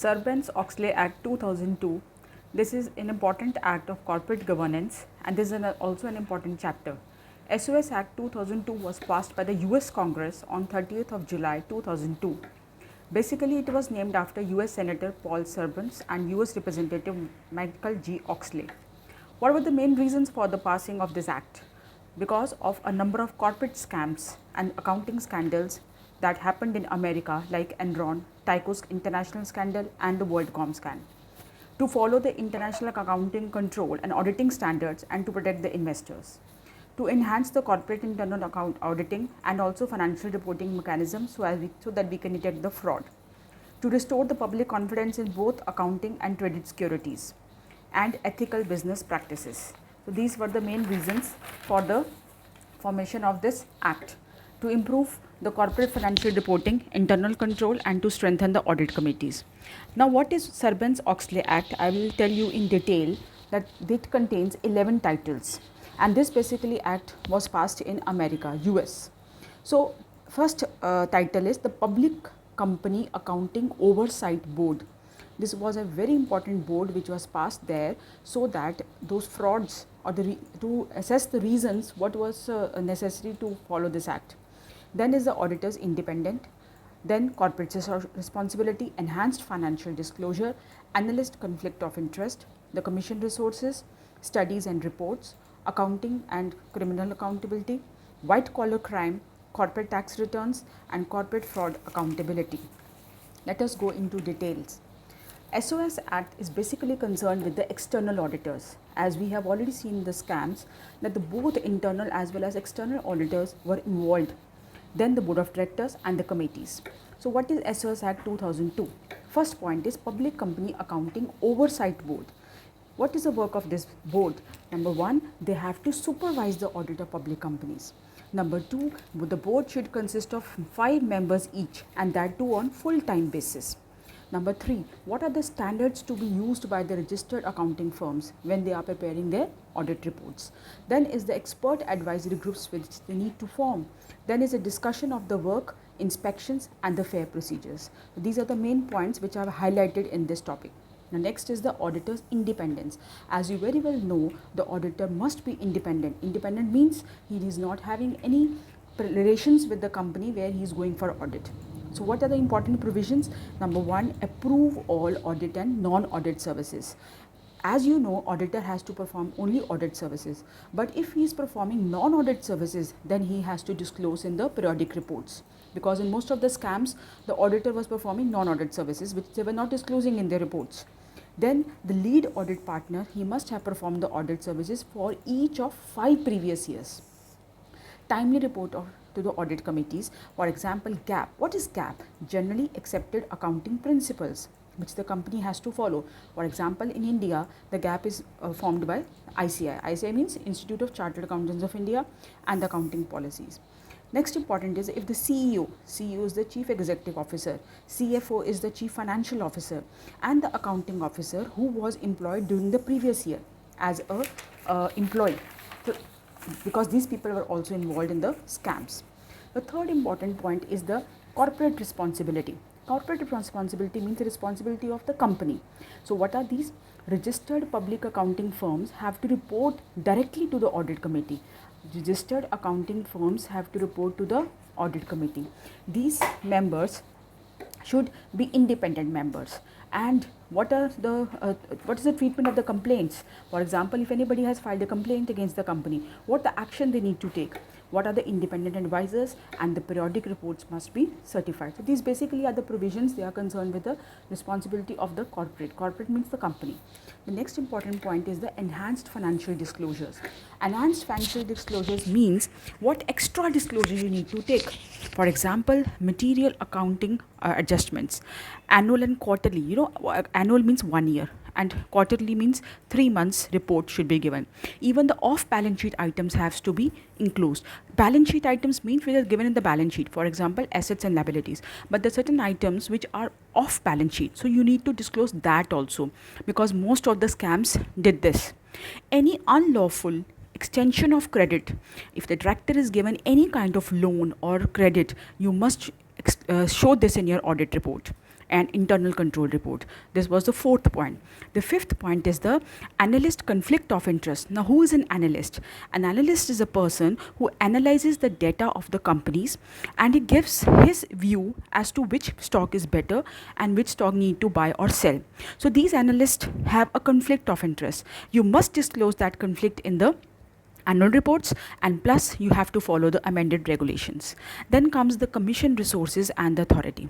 Sarbanes Oxley Act 2002. This is an important act of corporate governance and this is also an important chapter. SOS Act 2002 was passed by the US Congress on 30th of July 2002. Basically, it was named after US Senator Paul Sarbanes and US Representative Michael G. Oxley. What were the main reasons for the passing of this act? Because of a number of corporate scams and accounting scandals that happened in America, like Enron, Tyco's international scandal, and the WorldCom scam. To follow the international accounting control and auditing standards and to protect the investors. To enhance the corporate internal account auditing and also financial reporting mechanisms so that we can detect the fraud. To restore the public confidence in both accounting and traded securities and ethical business practices. So these were the main reasons for the formation of this act, to improve the corporate financial reporting, internal control, and to strengthen the audit committees. Now, what is Sarbanes Oxley Act? I will tell you in detail that it contains 11 titles, and this basically act was passed in America, US. So, first title is the Public Company Accounting Oversight Board. This was a very important board which was passed there so that those frauds or to assess the reasons what was necessary to follow this act. Then is the auditor's independent, then corporate responsibility, enhanced financial disclosure, analyst conflict of interest, the commission resources, studies and reports, accounting and criminal accountability, white collar crime, corporate tax returns, and corporate fraud accountability. Let us go into details. SOS Act is basically concerned with the external auditors. As we have already seen the scams that both internal as well as external auditors were involved. Then the board of directors and the committees. So what is SOS Act 2002? First point is Public Company Accounting Oversight Board. What is the work of this board? Number one, they have to supervise the audit of public companies. Number two, the board should consist of 5 members each, and that too on full-time basis. Number three, what are the standards to be used by the registered accounting firms when they are preparing their audit reports? Then is the expert advisory groups which they need to form. Then is a discussion of the work, inspections, and the fair procedures. These are the main points which I have highlighted in this topic. Now next is the auditor's independence. As you very well know, the auditor must be independent. Independent means he is not having any relations with the company where he is going for audit. So what are the important provisions? Number one, approve all audit and non-audit services. As you know, auditor has to perform only audit services. But if he is performing non-audit services, then he has to disclose in the periodic reports. Because in most of the scams, the auditor was performing non-audit services which they were not disclosing in their reports. Then the lead audit partner, he must have performed the audit services for each of 5 previous years. Timely report to the audit committees. For example, GAAP. What is GAAP? Generally accepted accounting principles which the company has to follow. For example, in India, the GAAP is formed by ICI. ICI means Institute of Chartered Accountants of India, and the accounting policies. Next important is if the CEO is the Chief Executive Officer, CFO is the Chief Financial Officer, and the accounting officer who was employed during the previous year as a employee. So, because these people were also involved in the scams. The third important point is the corporate responsibility. Corporate responsibility means the responsibility of the company. So what are these? Registered public accounting firms have to report directly to the audit committee. Registered accounting firms have to report to the audit committee. These members should be independent members. And what is the treatment of the complaints? For example, if anybody has filed a complaint against the company, what the action they need to take? What are the independent advisors? And the periodic reports must be certified. So these basically are the provisions. They are concerned with the responsibility of the corporate. Corporate means the company. The next important point is the enhanced financial disclosures. Enhanced financial disclosures means what extra disclosure you need to take. For example, material accounting adjustments, annual and quarterly. Annual means 1 year and quarterly means 3 months report should be given. Even the off balance sheet items has to be enclosed. Balance sheet items means which are given in the balance sheet, for example assets and liabilities, but there are certain items which are off balance sheet, so you need to disclose that also, because most of the scams did this. Any unlawful extension of credit, if the director is given any kind of loan or credit, you must show this in your audit report. and internal control report. This was the fourth point. The fifth point is the analyst conflict of interest. Now, who is an analyst? An analyst is a person who analyzes the data of the companies and he gives his view as to which stock is better and which stock need to buy or sell. So these analysts have a conflict of interest. You must disclose that conflict in the annual reports, and plus you have to follow the amended regulations. Then comes the commission resources and the authority.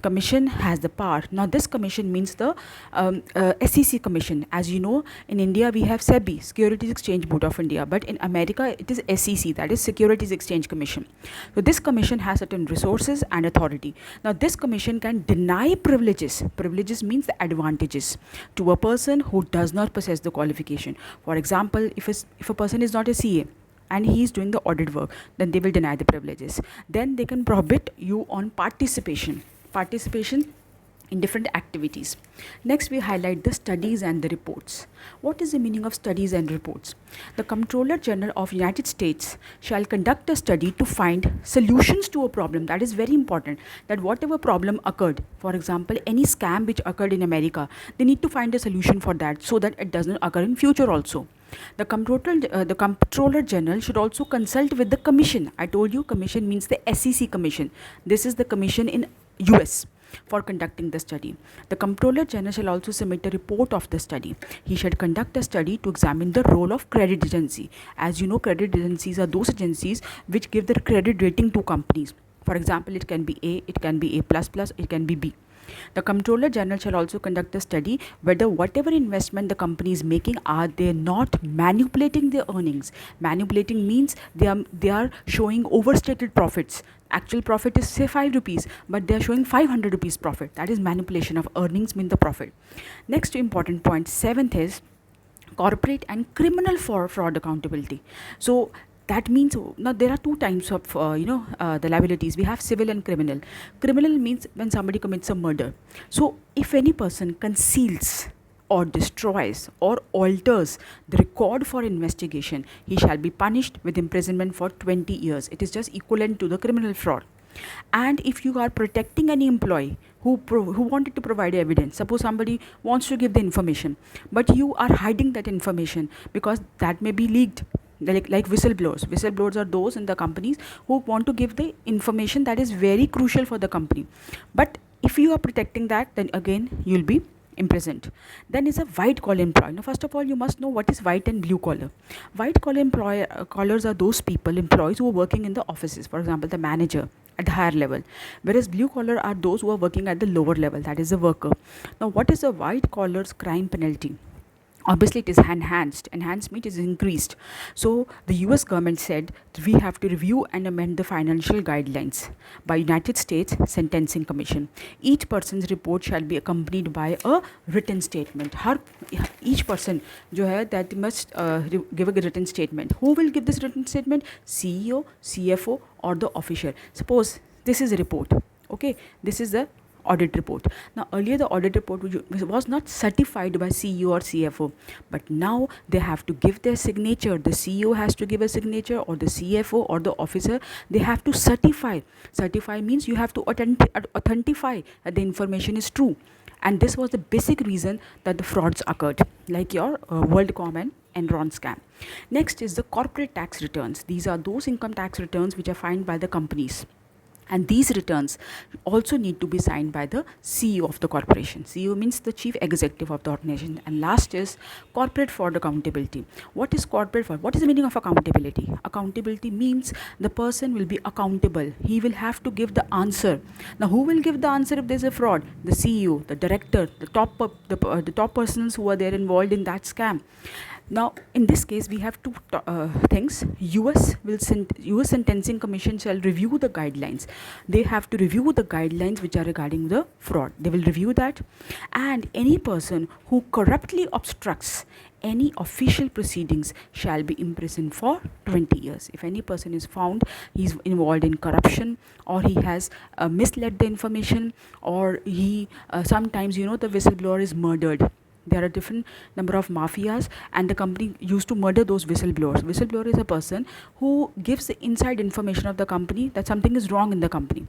Commission has the power. Now this commission means the SEC commission. As you know, in India we have SEBI, Securities Exchange Board of India, but in America it is SEC, that is Securities Exchange Commission. So this commission has certain resources and authority. Now this commission can deny privileges. Privileges means the advantages to a person who does not possess the qualification. For example, if a person is not a CA and he is doing the audit work, then they will deny the privileges. Then they can prohibit you on participation in different activities. Next, we highlight the studies and the reports. What is the meaning of studies and reports? The Comptroller General of United States shall conduct a study to find solutions to a problem. That is very important, that whatever problem occurred, for example, any scam which occurred in America, they need to find a solution for that so that it does not occur in future also. The Comptroller General should also consult with the Commission. I told you Commission means the SEC Commission. This is the Commission in US for conducting the study. The Comptroller General shall also submit a report of the study. He shall conduct a study to examine the role of credit agency. As you know, credit agencies are those agencies which give the credit rating to companies. For example, it can be A, it can be A++, it can be B. The Comptroller General shall also conduct a study whether whatever investment the company is making, are they not manipulating their earnings. Manipulating means they are showing overstated profits. Actual profit is say 5 rupees, but they are showing 500 rupees profit. That is manipulation of earnings, mean the profit. Next important point, seventh, is corporate and criminal fraud accountability. So that means, now there are two types of the liabilities. We have civil and criminal. Criminal means when somebody commits a murder. So if any person conceals or destroys or alters the record for investigation, he shall be punished with imprisonment for 20 years. It is just equivalent to the criminal fraud. And if you are protecting any employee who wanted to provide evidence, suppose somebody wants to give the information, but you are hiding that information because that may be leaked. Like whistleblowers. Whistleblowers are those in the companies who want to give the information that is very crucial for the company. But if you are protecting that, then again you will be imprisoned. Then is a white collar employee. Now first of all, you must know what is white and blue collar. White collar collars are those employees who are working in the offices, for example the manager at the higher level, whereas blue collar are those who are working at the lower level, that is the worker. Now what is a white collar's crime penalty? Obviously it is enhanced means it is increased. So the US government said we have to review and amend the financial guidelines by United States Sentencing Commission. Each person's report shall be accompanied by a written statement. Each person that must give a written statement. Who will give this written statement? CEO, CFO or the official. Suppose this is a report. Okay, this is the audit report. Now earlier the audit report was not certified by CEO or CFO, but now they have to give their signature. The CEO has to give a signature, or the CFO or the officer, they have to certify. Certify means you have to authentify that the information is true. And this was the basic reason that the frauds occurred, like your WorldCom and Enron scam. Next is the corporate tax returns. These are those income tax returns which are filed by the companies. And these returns also need to be signed by the CEO of the corporation. CEO means the chief executive of the organization. And last is corporate fraud accountability. What is corporate fraud? What is the meaning of accountability? Accountability means the person will be accountable. He will have to give the answer. Now, who will give the answer if there is a fraud? The CEO, the director, the top persons who are there involved in that scam. Now, in this case, we have two things. US Sentencing Commission shall review the guidelines. They have to review the guidelines which are regarding the fraud. They will review that. And any person who corruptly obstructs any official proceedings shall be imprisoned for 20 years. If any person is found, he is involved in corruption, or he has misled the information, or he sometimes, the whistleblower is murdered. There are different number of mafias, and the company used to murder those whistleblowers. Whistleblower is a person who gives the inside information of the company that something is wrong in the company.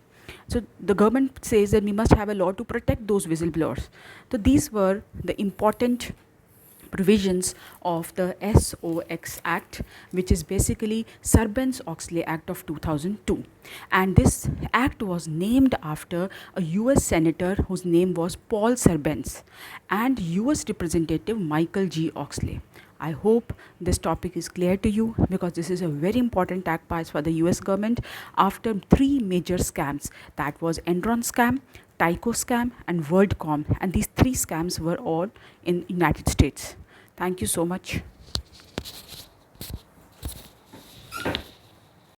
So the government says that we must have a law to protect those whistleblowers. So these were the important provisions of the SOX Act, which is basically Sarbanes Oxley Act of 2002. And this act was named after a US Senator whose name was Paul Sarbanes and US Representative Michael G. Oxley. I hope this topic is clear to you, because this is a very important act passed for the US government after three major scams, that was Enron scam, Tyco scam and WorldCom, and these three scams were all in United States. Thank you so much.